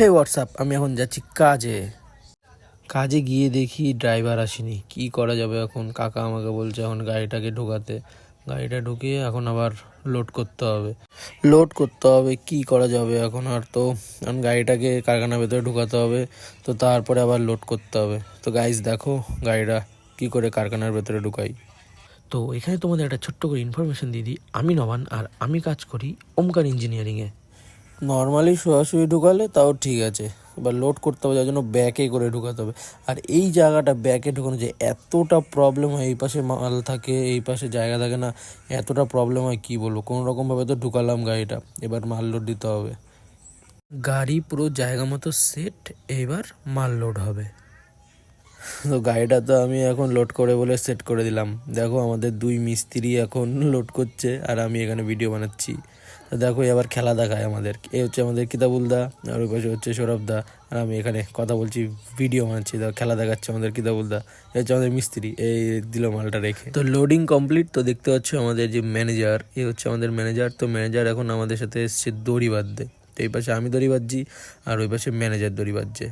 হে WhatsApp, আমি এখন যাচ্ছি কাজে গিয়ে দেখি ড্রাইভার আসেনি। কি করা যাবে এখন? কাকা আমাকে বলছে এখন গাড়িটাকে ঢোকাতে। গাড়িটা ঢুকিয়ে এখন আবার লোড করতে হবে। কি করা যাবে এখন? আর তো এখন গাড়িটাকে কারখানার ভেতরে ঢোকাতে হবে, তো তারপরে আবার লোড করতে হবে। তো গাইস দেখো গাড়িটা কি করে কারখানার ভেতরে ঢুকাই। তো এখানে তোমাদের একটা ছোট্ট করে ইনফরমেশন দিয়ে দিই, আমি নবান আর আমি কাজ করি ওমকার ইঞ্জিনিয়ারিংয়ে। নর্মালি সরাসরি ঢুকালে তাও ঠিক আছে, এবার লোড করতে হবে, যার জন্য ব্যাকে করে ঢুকাতে হবে। আর এই জায়গাটা ব্যাকে ঢুকানো যে এতটা প্রবলেম হয়, এই পাশে মাল থাকে এই পাশে জায়গা থাকে না, এতটা প্রবলেম হয় কি বলবো। কোনো রকমভাবে তো ঢুকালাম গাড়িটা, এবার মাল লোড দিতে হবে। গাড়ি পুরো জায়গা মতো সেট, এবার মাল লোড হবে। তো গাড়িটা তো আমি এখন লোড করে বলে সেট করে দিলাম। দেখো আমাদের দুই মিস্ত্রি এখন লোড করছে আর আমি এখানে ভিডিও বানাচ্ছি। তো দেখো এবার খেলা দেখায় আমাদের, এ হচ্ছে আমাদের কিতাবুলদা আর ওই পাশে হচ্ছে সৌরভদা, আর আমি এখানে কথা বলছি ভিডিও বানাচ্ছি। দেখো খেলা দেখাচ্ছে আমাদের কিতাবুলদা, এ হচ্ছে আমাদের মিস্ত্রি, এই দিল মালটা রেখে। তো লোডিং কমপ্লিট। তো দেখতে পাচ্ছ আমাদের যে ম্যানেজার, এ হচ্ছে আমাদের ম্যানেজার। তো ম্যানেজার এখন আমাদের সাথে এসছে দড়ি বাঁধতে। তো এই পাশে আমি দড়ি বাঁধছি আর ওই পাশে ম্যানেজার দড়ি বাঁধছে।